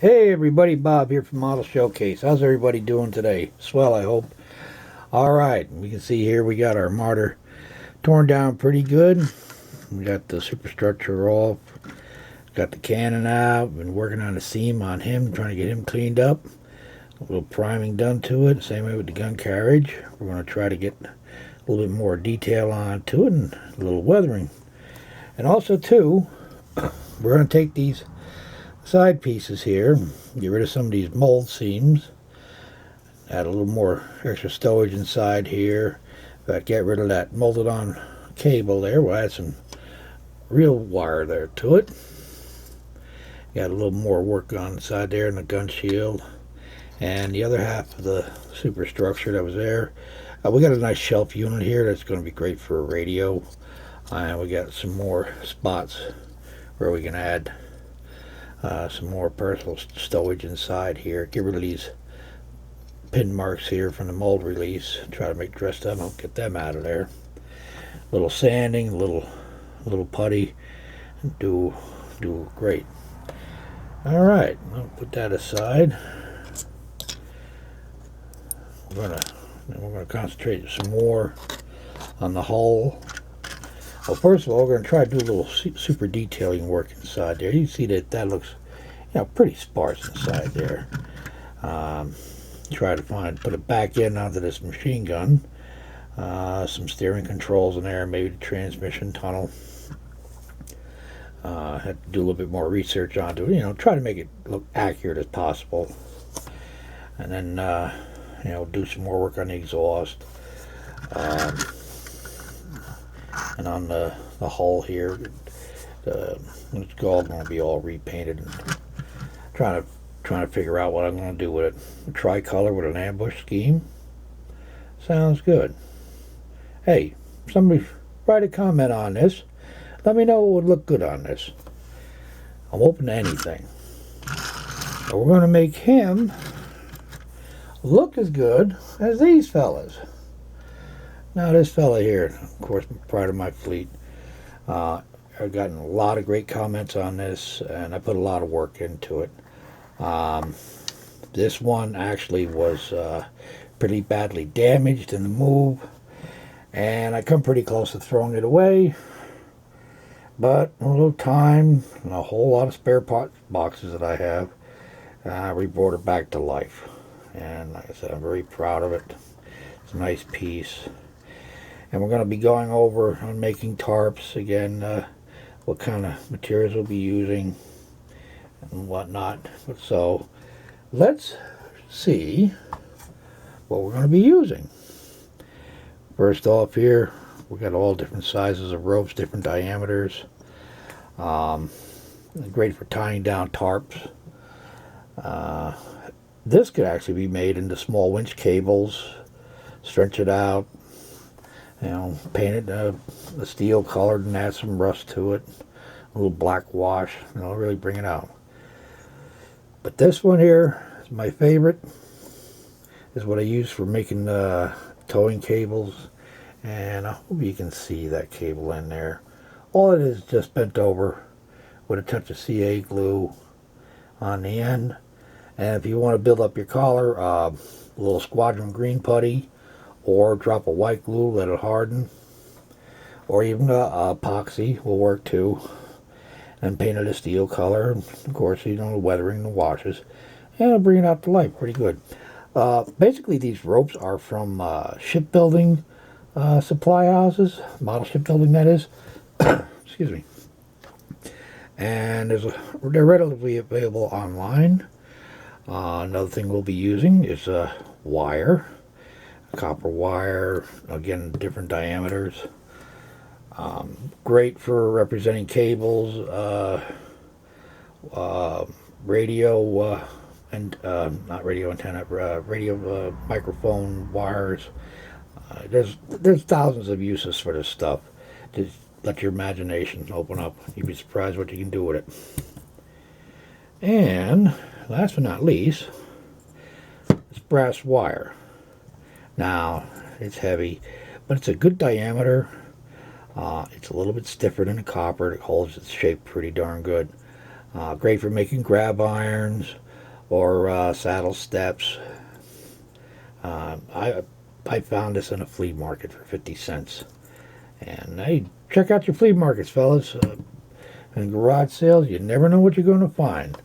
Hey everybody, Bob here from Model Showcase. How's everybody doing today? Swell, I hope. Alright, we can see here we got our martyr torn down pretty good. We got the superstructure off. Got the cannon out. Been working on the seam on him, trying to get him cleaned up. A little priming done to it. Same way with the gun carriage. We're going to try to get a little bit more detail onto it and a little weathering. And also too, we're going to take these side pieces here, get rid of some of these mold seams, add a little more extra stowage inside here, but get rid of that molded on cable there. We'll add some real wire there to it. Got a little more work on inside there in the gun shield, and the other half of the superstructure that was there. We got a nice shelf unit here that's going to be great for a radio, and we got some more spots where we can add some more personal stowage inside here. Get rid of these pin marks here from the mold release. Try to make dress them up, get them out of there. Little sanding, a little putty, do great. All right, I'll put that aside. We're gonna concentrate some more on the hull. Well, first of all, we're going to try to do a little super detailing work inside there. You can see that looks, pretty sparse inside there. Try to put a back end onto this machine gun. Some steering controls in there, maybe the transmission tunnel. Had to do a little bit more research onto it. Try to make it look accurate as possible. And then, do some more work on the exhaust. And on the hull here, it's all going to be all repainted. And trying to figure out what I'm going to do with it. A tricolor with an ambush scheme. Sounds good. Hey, somebody write a comment on this. Let me know what would look good on this. I'm open to anything. But we're going to make him look as good as these fellas. Now this fella here, of course, part of my fleet, I've gotten a lot of great comments on this, and I put a lot of work into it. This one actually was pretty badly damaged in the move, and I come pretty close to throwing it away, but a little time and a whole lot of spare part boxes that I have, we brought it back to life. And like I said, I'm very proud of it. It's a nice piece. And we're going to be going over on making tarps again, what kind of materials we'll be using and whatnot. So let's see what we're going to be using. First off here, we got all different sizes of ropes, different diameters. Great for tying down tarps. This could actually be made into small winch cables. Stretch it out. Paint it a steel colored and add some rust to it. A little black wash, really bring it out. But this one here is my favorite. Is what I use for making towing cables. And I hope you can see that cable in there. All it is just bent over with a touch of CA glue on the end. And if you want to build up your collar, a little squadron green putty, or drop a white glue, let it harden, or even epoxy will work too, and paint it a steel color. Of course, weathering the washes, and it'll bring it out to life pretty good. Basically, these ropes are from shipbuilding supply houses, model shipbuilding that is. Excuse me. And they're readily available online. Another thing we'll be using is wire. Copper wire, again, different diameters. Great for representing cables, radio, and not radio antenna, radio microphone wires. There's thousands of uses for this stuff. Just let your imagination open up. You'd be surprised what you can do with it. And last but not least, it's brass wire. Now, it's heavy, but it's a good diameter. It's a little bit stiffer than the copper. It holds its shape pretty darn good. Great for making grab irons, or saddle steps. I found this in a flea market for 50 cents. And hey, check out your flea markets, fellas. And garage sales, you never know what you're going to find.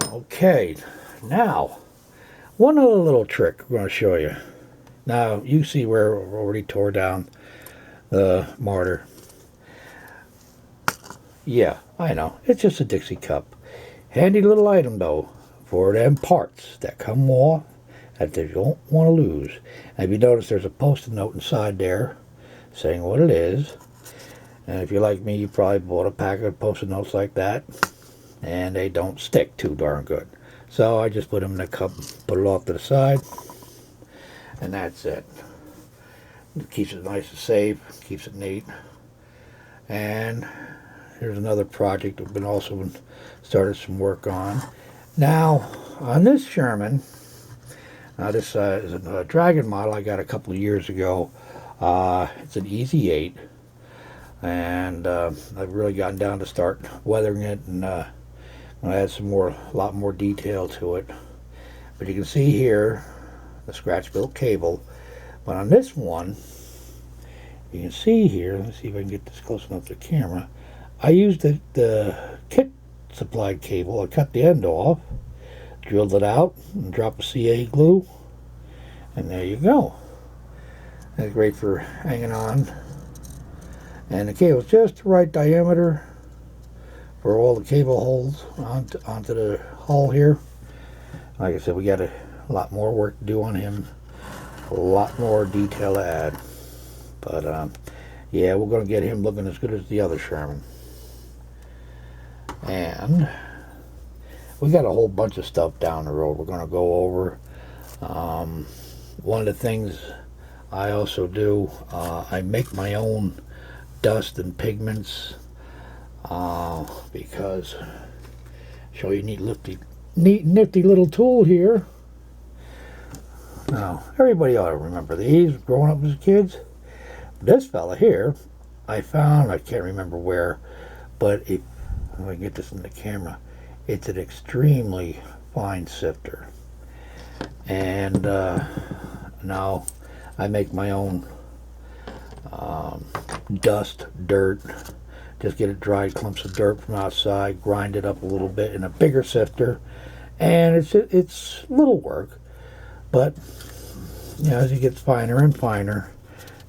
Okay, now, one other little trick we're going to show you. Now, you see where we already tore down the martyr. Yeah, I know, it's just a Dixie cup. Handy little item, though, for them parts that come off that they don't want to lose. And if you notice, there's a post-it note inside there saying what it is. And if you're like me, you probably bought a pack of post-it notes like that, and they don't stick too darn good. So I just put them in a cup, put it off to the side, and that's it. It keeps it nice and safe, keeps it neat. And here's another project I've also started some work on. Now, on this Sherman, this is a Dragon model I got a couple of years ago. It's an Easy 8. And I've really gotten down to start weathering it, and I add a lot more detail to it. But you can see here the scratch built cable. But on this one, you can see here, let's see if I can get this close enough to the camera. I used the kit supplied cable. I cut the end off, drilled it out, and dropped a CA glue, and there you go. That's great for hanging on. And the cable's just the right diameter for all the cable holes onto the hull here. Like I said, we got a lot more work to do on him, a lot more detail to add. But yeah, we're going to get him looking as good as the other Sherman. And we got a whole bunch of stuff down the road we're going to go over. One of the things I also do, I make my own dust and pigments, because show you neat nifty little tool here. Now everybody ought to remember these growing up as kids. This fella here I found, I can't remember where, but if I can get this in the camera, it's an extremely fine sifter. And now I make my own dust, dirt, just get it dried clumps of dirt from outside, grind it up a little bit in a bigger sifter, and it's little work, but you know, as it gets finer and finer,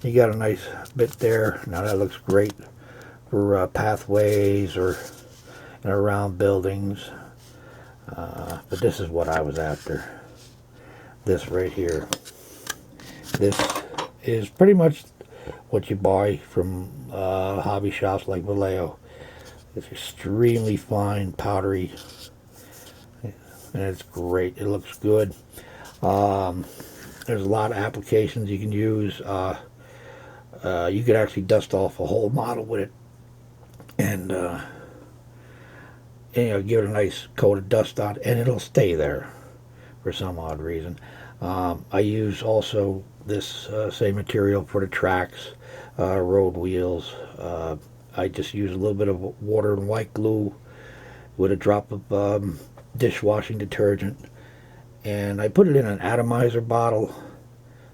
you got a nice bit there. Now that looks great for pathways or around buildings, but this is what I was after. This right here, this is pretty much what you buy from hobby shops like Vallejo. It's extremely fine, powdery, and it's great. It looks good. There's a lot of applications you can use. You could actually dust off a whole model with it, and you know, give it a nice coat of dust on it, and it'll stay there for some odd reason. I use also this same material for the tracks, road wheels. I just use a little bit of water and white glue with a drop of dishwashing detergent, and I put it in an atomizer bottle,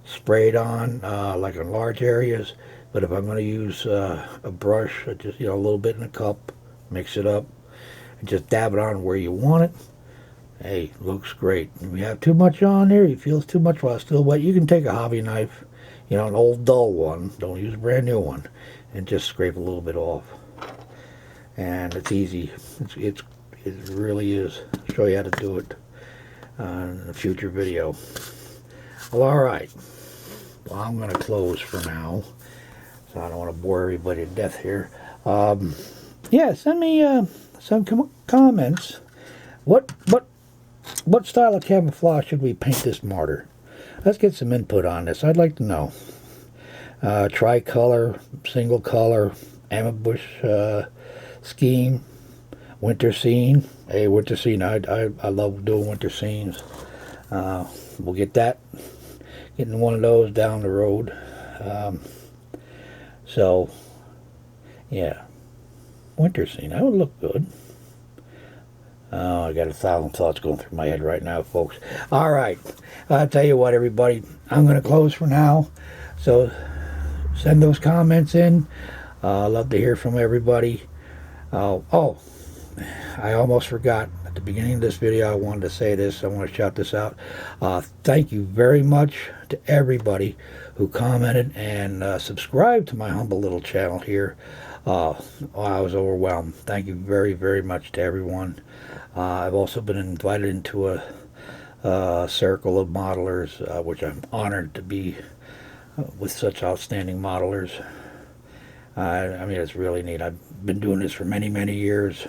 sprayed on like in large areas. But if I'm going to use a brush, I just, you know, a little bit in a cup, mix it up, and just dab it on where you want it. Hey, looks great. If you have too much on there, you feel it's too much while it's still wet, you can take a hobby knife, you know, an old dull one, don't use a brand new one, and just scrape a little bit off. And it's easy. It really is. I'll show you how to do it in a future video. Well, alright. Well, I'm going to close for now, so I don't want to bore everybody to death here. Yeah, send me some comments. What style of camouflage should we paint this martyr? Let's get some input on this. I'd like to know. Tricolor, single color, ambush scheme, winter scene. Hey, winter scene. I love doing winter scenes. We'll get that. Getting one of those down the road. So, yeah. Winter scene. That would look good. Oh, I got 1,000 thoughts going through my head right now, folks. All right. I'll tell you what, everybody. I'm going to close for now. So send those comments in. I'd love to hear from everybody. Oh, I almost forgot. At the beginning of this video, I wanted to say this. I want to shout this out. Thank you very much to everybody who commented and subscribed to my humble little channel here. I was overwhelmed. Thank you very, very much to everyone. I've also been invited into a circle of modelers, which I'm honored to be with such outstanding modelers. I mean, it's really neat. I've been doing this for many, many years.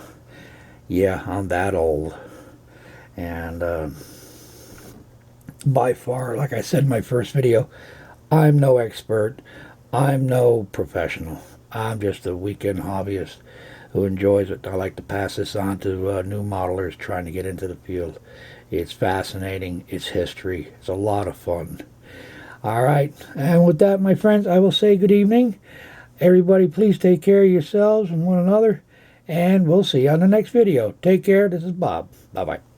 Yeah, I'm that old. And by far, like I said in my first video, I'm no expert. I'm no professional. I'm just a weekend hobbyist who enjoys it. I like to pass this on to new modelers trying to get into the field. It's fascinating. It's history. It's a lot of fun. All right. And with that, my friends, I will say good evening. Everybody, please take care of yourselves and one another. And we'll see you on the next video. Take care. This is Bob. Bye-bye.